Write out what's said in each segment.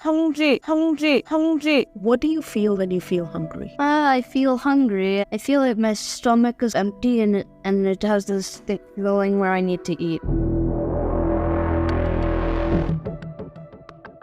hungry, hungry, hungry. What do you feel when you feel hungry? I feel hungry. I feel like my stomach is empty and it has this thick feeling where I need to eat.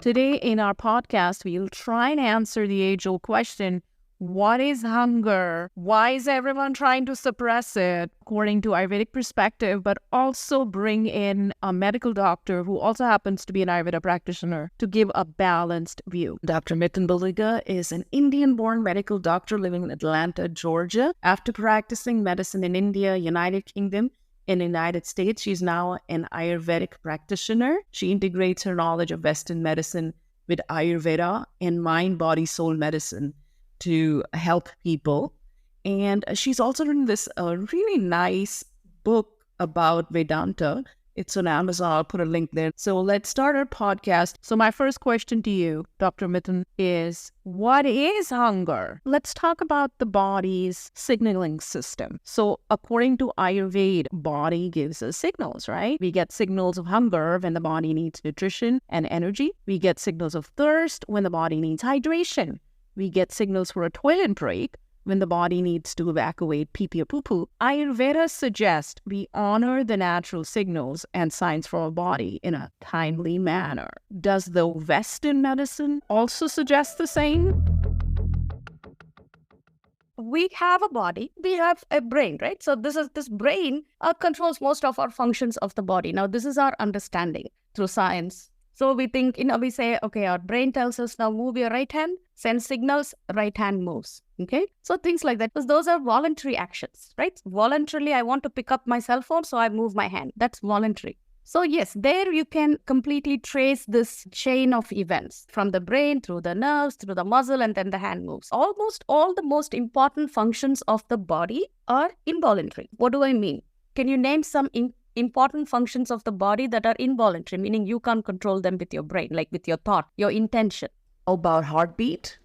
Today in our podcast, we'll try and answer the age-old question, what is hunger? Why is everyone trying to suppress it according to Ayurvedic perspective, but also bring in a medical doctor who also happens to be an Ayurveda practitioner to give a balanced view. Dr. Miten Baliga is an Indian-born medical doctor living in Atlanta, Georgia. After practicing medicine in India, United Kingdom, in the United States, she's now an Ayurvedic practitioner. She integrates her knowledge of Western medicine with Ayurveda and mind, body, soul medicine to help people. And she's also written this really nice book about Vedanta. It's on Amazon. I'll put a link there. So let's start our podcast. So my first question to you, Dr. Miten, is what is hunger? Let's talk about the body's signaling system. So according to Ayurveda, body gives us signals, right? We get signals of hunger when the body needs nutrition and energy. We get signals of thirst when the body needs hydration. We get signals for a toilet break when the body needs to evacuate pee-pee or poo-poo. Ayurveda suggests we honor the natural signals and signs for our body in a timely manner. Does the Western medicine also suggest the same? We have a body, we have a brain, right? So this brain controls most of our functions of the body. Now, this is our understanding through science. So we think, we say, okay, our brain tells us now move your right hand, send signals, right hand moves. Okay, so things like that, because those are voluntary actions, right? Voluntarily, I want to pick up my cell phone, so I move my hand. That's voluntary. So yes, there you can completely trace this chain of events from the brain, through the nerves, through the muscle, and then the hand moves. Almost all the most important functions of the body are involuntary. What do I mean? Can you name some important functions of the body that are involuntary, meaning you can't control them with your brain, like with your thought, your intention? About heartbeat?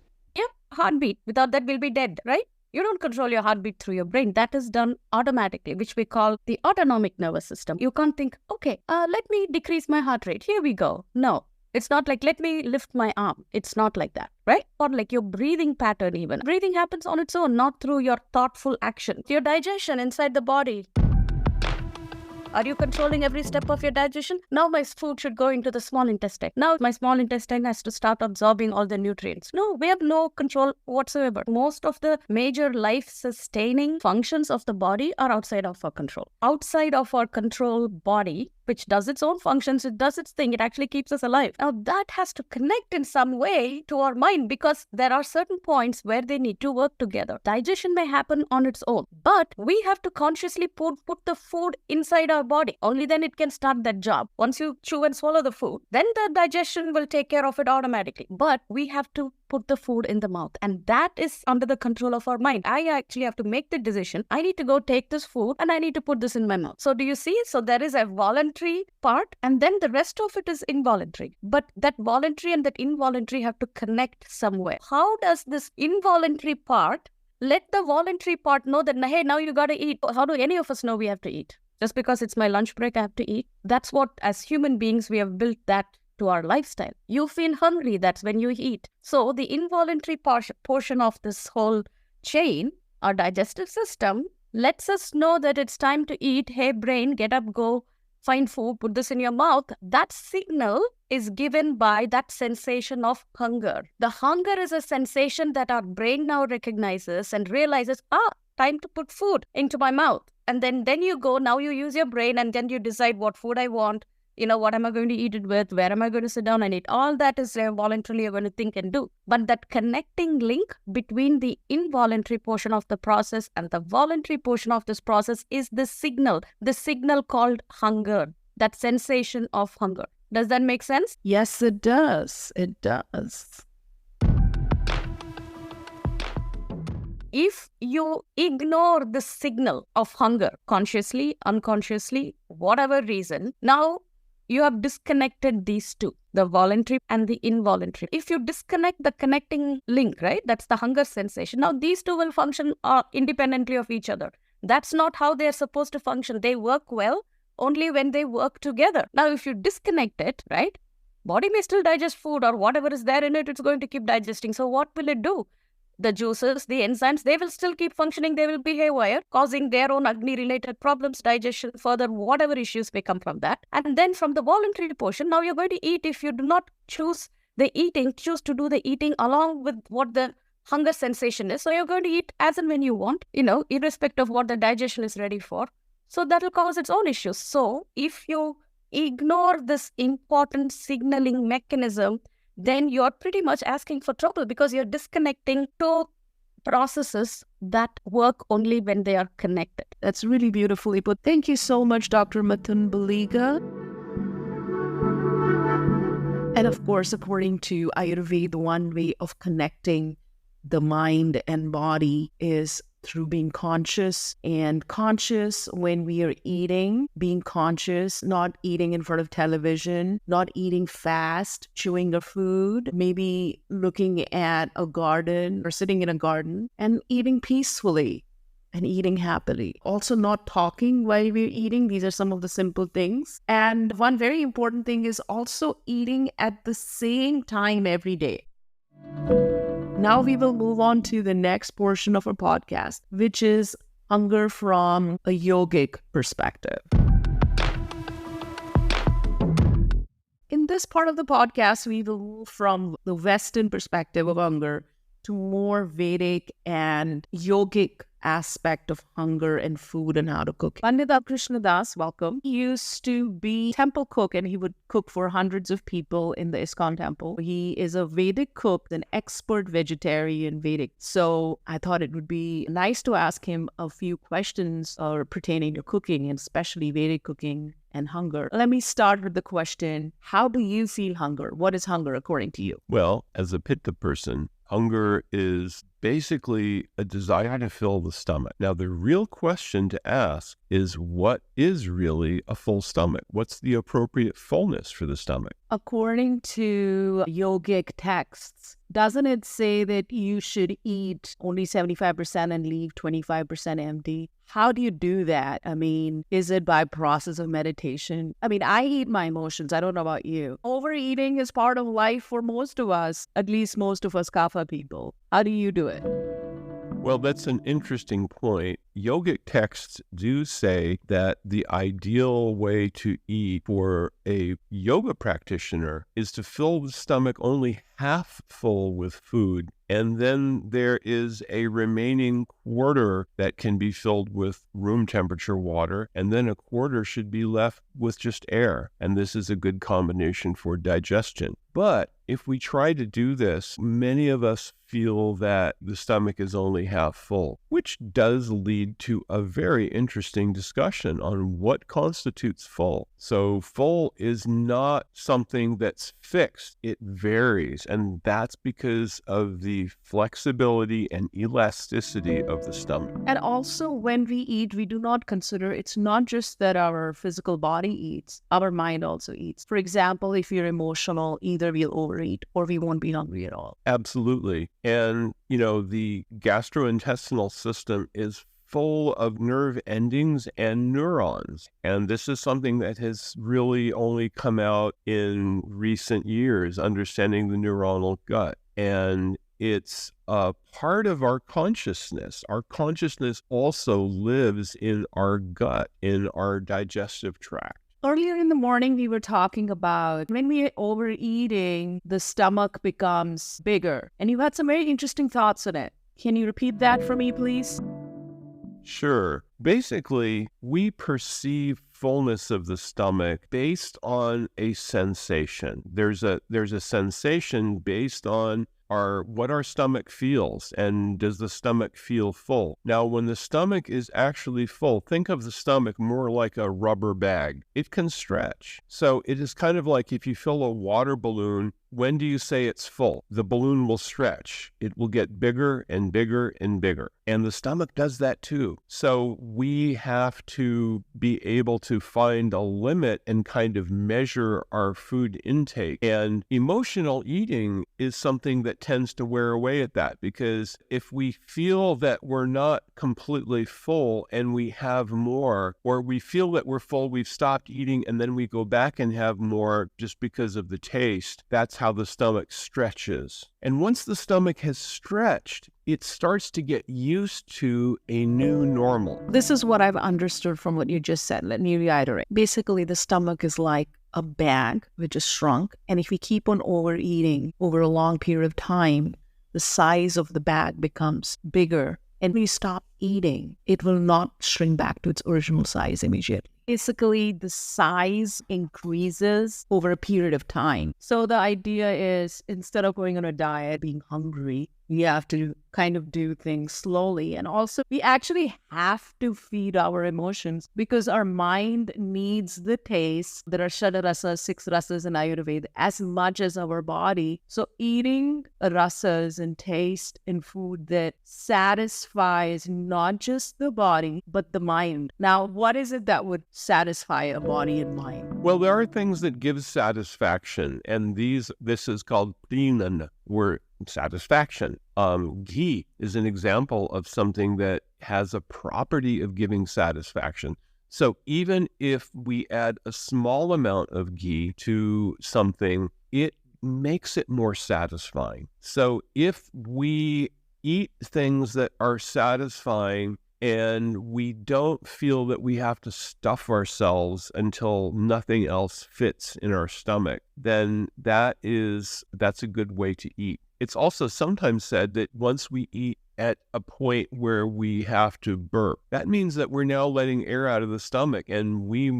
Heartbeat. Without that, we'll be dead, right? You don't control your heartbeat through your brain. That is done automatically, which we call the autonomic nervous system. You can't think, okay, let me decrease my heart rate. Here we go. No, it's not like, let me lift my arm. It's not like that, right? Or like your breathing pattern even. Breathing happens on its own, not through your thoughtful action. Your digestion inside the body. Are you controlling every step of your digestion? Now my food should go into the small intestine. Now my small intestine has to start absorbing all the nutrients. No, we have no control whatsoever. Most of the major life-sustaining functions of the body are outside of our control. Outside of our control body, which does its own functions, it does its thing, it actually keeps us alive. Now that has to connect in some way to our mind, because there are certain points where they need to work together. Digestion may happen on its own, but we have to consciously put the food inside our body. Only then it can start that job. Once you chew and swallow the food, then the digestion will take care of it automatically. But we have to put the food in the mouth, and that is under the control of our mind. I actually have to make the decision. I need to go take this food and I need to put this in my mouth. So do you see? So there is a voluntary part, and then the rest of it is involuntary. But that voluntary and that involuntary have to connect somewhere. How does this involuntary part let the voluntary part know that, hey, now you got to eat? How do any of us know we have to eat? Just because it's my lunch break, I have to eat? That's what, as human beings, we have built that to our lifestyle. You feel hungry, that's when you eat. So the involuntary portion of this whole chain, our digestive system, lets us know that it's time to eat. Hey, brain, get up, go find food, put this in your mouth. That signal is given by that sensation of hunger. The hunger is a sensation that our brain now recognizes and realizes, time to put food into my mouth. And then you go, now you use your brain, and then you decide what food I want. What am I going to eat it with? Where am I going to sit down and eat? All that is voluntarily you're going to think and do. But that connecting link between the involuntary portion of the process and the voluntary portion of this process is the signal called hunger, that sensation of hunger. Does that make sense? Yes, it does. It does. If you ignore the signal of hunger, consciously, unconsciously, whatever reason, now you have disconnected these two, the voluntary and the involuntary. If you disconnect the connecting link, right, that's the hunger sensation. Now these two will function independently of each other. That's not how they're supposed to function. They work well only when they work together. Now, if you disconnect it, right, Body may still digest food or whatever is there in it, it's going to keep digesting. So what will it do? The juices, the enzymes, they will still keep functioning. They will be haywire, causing their own Agni-related problems, digestion, further whatever issues may come from that. And then from the voluntary portion, now you're going to eat. If you do not choose to do the eating along with what the hunger sensation is. So you're going to eat as and when you want, irrespective of what the digestion is ready for. So that will cause its own issues. So if you ignore this important signaling mechanism, then you're pretty much asking for trouble because you're disconnecting two processes that work only when they are connected. That's really beautifully put. Thank you so much, Dr. Mathun Baliga. And of course, according to Ayurveda, one way of connecting the mind and body is through being conscious, and conscious when we are eating, being conscious, not eating in front of television, not eating fast, chewing our food, maybe looking at a garden or sitting in a garden and eating peacefully and eating happily. Also not talking while we're eating. These are some of the simple things. And one very important thing is also eating at the same time every day. Now we will move on to the next portion of our podcast, which is hunger from a yogic perspective. In this part of the podcast, we will move from the Western perspective of hunger to more Vedic and yogic aspect of hunger and food and how to cook. Pandita Krishna Das, welcome. He used to be temple cook and he would cook for hundreds of people in the ISKCON temple. He is a Vedic cook, an expert vegetarian Vedic. So I thought it would be nice to ask him a few questions pertaining to cooking and especially Vedic cooking and hunger. Let me start with the question, how do you feel hunger? What is hunger according to you? Well, as a Pitta person, hunger is basically a desire to fill the stomach. Now, the real question to ask is, what is really a full stomach? What's the appropriate fullness for the stomach? According to yogic texts, doesn't it say that you should eat only 75% and leave 25% empty? How do you do that? I mean, is it by process of meditation? I mean, I eat my emotions. I don't know about you. Overeating is part of life for most of us, at least most of us Kapha people. How do you do it? Well, that's an interesting point. Yogic texts do say that the ideal way to eat for a yoga practitioner is to fill the stomach only half full with food, and then there is a remaining quarter that can be filled with room temperature water, and then a quarter should be left with just air. And this is a good combination for digestion. But if we try to do this, many of us feel that the stomach is only half full, which does lead to a very interesting discussion on what constitutes full. So full is not something that's fixed. It varies, and that's because of the flexibility and elasticity of the stomach. And also when we eat, we do not consider it's not just that our physical body eats, our mind also eats. For example, if you're emotional, either we'll overeat or we won't be hungry at all. Absolutely. And, the gastrointestinal system is full of nerve endings and neurons. And this is something that has really only come out in recent years, understanding the neuronal gut. And it's a part of our consciousness. Our consciousness also lives in our gut, in our digestive tract. Earlier in the morning, we were talking about when we are overeating, the stomach becomes bigger. And you had some very interesting thoughts on it. Can you repeat that for me, please? Sure. Basically, we perceive fullness of the stomach based on a sensation. There's a sensation based on what our stomach feels, and does the stomach feel full? Now, when the stomach is actually full, think of the stomach more like a rubber bag. It can stretch. So it is kind of like if you fill a water balloon when do you say it's full? The balloon will stretch. It will get bigger and bigger and bigger. And the stomach does that too. So we have to be able to find a limit and kind of measure our food intake. And emotional eating is something that tends to wear away at that, because if we feel that we're not completely full and we have more, or we feel that we're full, we've stopped eating, and then we go back and have more just because of the taste, that's how the stomach stretches. And once the stomach has stretched, it starts to get used to a new normal. This is what I've understood from what you just said. Let me reiterate. Basically, the stomach is like a bag which is shrunk. And if we keep on overeating over a long period of time, the size of the bag becomes bigger. And when you stop eating, it will not shrink back to its original size immediately. Basically, the size increases over a period of time. So the idea is, instead of going on a diet, being hungry, we have to kind of do things slowly. And also, we actually have to feed our emotions because our mind needs the taste. There are Shada Rasas, 6 rasas in Ayurveda, as much as our body. So eating rasas and taste in food that satisfies not just the body, but the mind. Now, what is it that would satisfy a body and mind? Well, there are things that give satisfaction, and this is called prinan, or satisfaction. Ghee is an example of something that has a property of giving satisfaction. So even if we add a small amount of ghee to something, it makes it more satisfying. So if we eat things that are satisfying and we don't feel that we have to stuff ourselves until nothing else fits in our stomach, then that's a good way to eat. It's also sometimes said that once we eat at a point where we have to burp, that means that we're now letting air out of the stomach, and we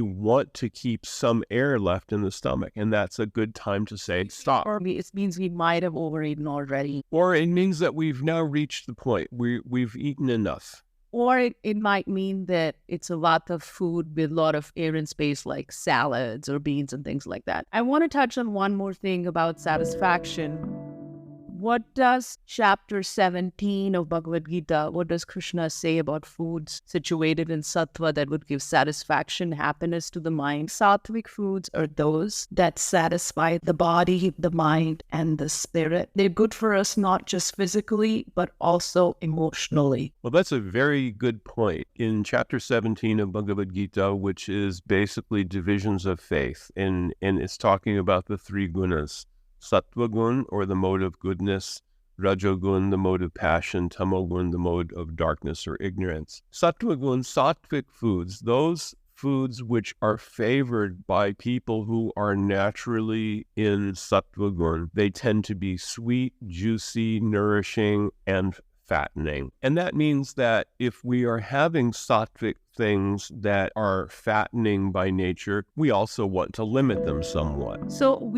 want to keep some air left in the stomach, and that's a good time to say stop. Or it means we might have overeaten already. Or it means that we've now reached the point we've eaten enough. Or it might mean that it's a lot of food with a lot of air and space, like salads or beans and things like that. I want to touch on one more thing about satisfaction. What does chapter 17 of Bhagavad Gita, what does Krishna say about foods situated in sattva that would give satisfaction, happiness to the mind? Sattvic foods are those that satisfy the body, the mind, and the spirit. They're good for us not just physically, but also emotionally. Well, that's a very good point. In chapter 17 of Bhagavad Gita, which is basically divisions of faith, and it's talking about the 3 gunas. Sattva gun, or the mode of goodness, Rajogun, the mode of passion, Tamogun, the mode of darkness or ignorance. Sattva gun, sattvic foods, those foods which are favored by people who are naturally in sattva gun, they tend to be sweet, juicy, nourishing, and fattening. And that means that if we are having sattvic things that are fattening by nature, we also want to limit them somewhat. So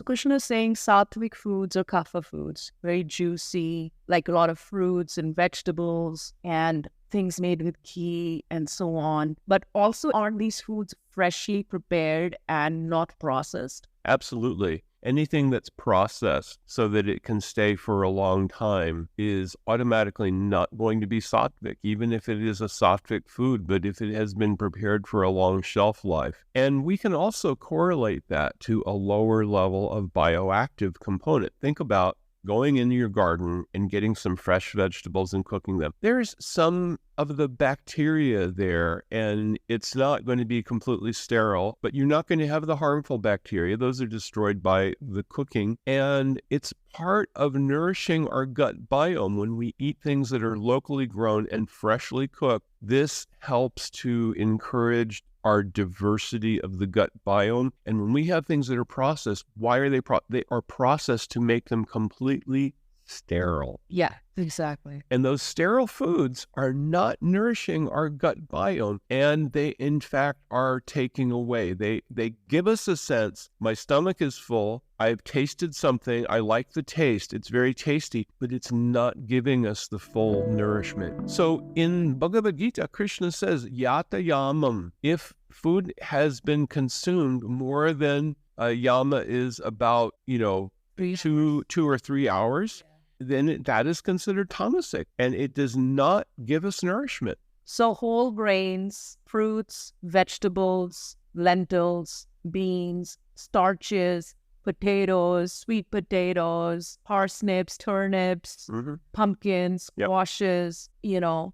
Krishna is saying sattvic foods are kapha foods, very juicy, like a lot of fruits and vegetables and things made with ghee and so on. But also, aren't these foods freshly prepared and not processed? Absolutely. Anything that's processed so that it can stay for a long time is automatically not going to be sattvic, even if it is a sattvic food, but if it has been prepared for a long shelf life. And we can also correlate that to a lower level of bioactive component. Think about going into your garden and getting some fresh vegetables and cooking them. There's some of the bacteria there, and it's not going to be completely sterile, but you're not going to have the harmful bacteria. Those are destroyed by the cooking, and it's part of nourishing our gut biome. When we eat things that are locally grown and freshly cooked, this helps to encourage our diversity of the gut biome. And when we have things that are processed, why are they they are processed to make them completely sterile. Yeah, exactly. And those sterile foods are not nourishing our gut biome, and they in fact are taking away. They give us a sense, my stomach is full, I've tasted something, I like the taste, it's very tasty, but it's not giving us the full nourishment. So in Bhagavad Gita, Krishna says, yata yamam, if food has been consumed more than yama is about, 2 or 3 hours, then that is considered tamasic, and it does not give us nourishment. So whole grains, fruits, vegetables, lentils, beans, starches, potatoes, sweet potatoes, parsnips, turnips, pumpkins, Yep. squashes,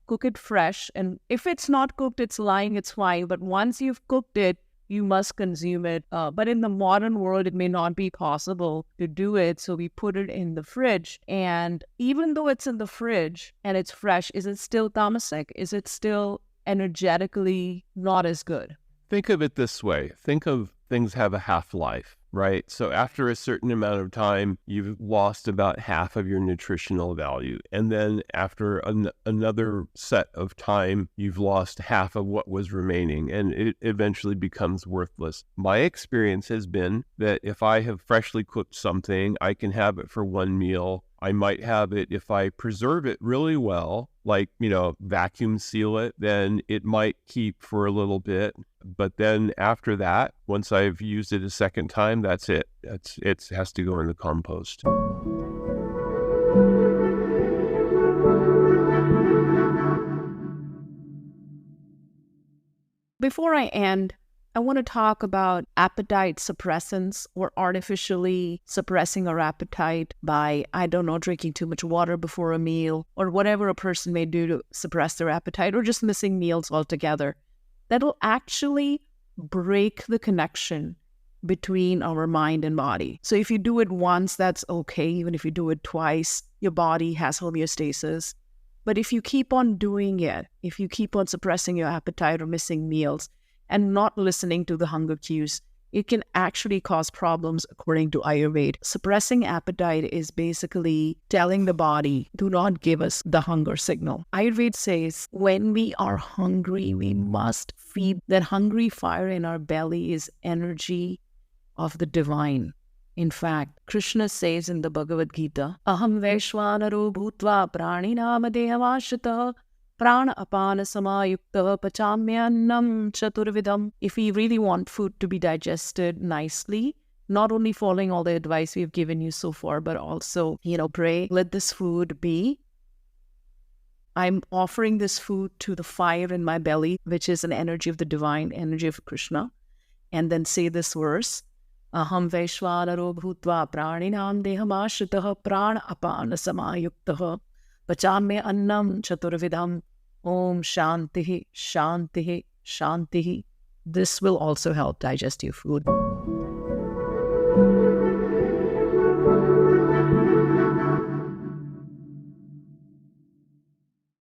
cook it fresh. And if it's not cooked, it's lying, it's fine. But once you've cooked it, you must consume it. But in the modern world, it may not be possible to do it. So we put it in the fridge. And even though it's in the fridge and it's fresh, is it still tamasic? Is it still energetically not as good? Think of it this way. Think of things have a half-life, right? So after a certain amount of time, you've lost about half of your nutritional value. And then after another set of time, you've lost half of what was remaining, and it eventually becomes worthless. My experience has been that if I have freshly cooked something, I can have it for one meal. I might have it, if I preserve it really well, like, vacuum seal it, then it might keep for a little bit. But then after that, once I've used it a second time, that's it. It has to go in the compost. Before I end, I want to talk about appetite suppressants or artificially suppressing our appetite by, drinking too much water before a meal or whatever a person may do to suppress their appetite, or just missing meals altogether. That'll actually break the connection between our mind and body. So if you do it once, that's okay. Even if you do it twice, your body has homeostasis. But if you keep on doing it, if you keep on suppressing your appetite or missing meals and not listening to the hunger cues, it can actually cause problems according to Ayurveda. Suppressing appetite is basically telling the body, do not give us the hunger signal. Ayurveda says when we are hungry, we must feed. That hungry fire in our belly is energy of the divine. In fact, Krishna says in the Bhagavad Gita, Aham Vaishwanaro Bhutva Praninam Devashrita Prana Apana Samayukta Pachamyannam Chaturvidam. If we really want food to be digested nicely, not only following all the advice we've given you so far, but also, pray, let this food be. I'm offering this food to the fire in my belly, which is an energy of the divine, energy of Krishna. And then say this verse, Aham Vaishwanaro Bhutva Praninam Dehamashritah Prana Apana Samayukta Pachamya Annam Chaturvidam. Om Shantihi, Shantihi, Shantihi. This will also help digest your food.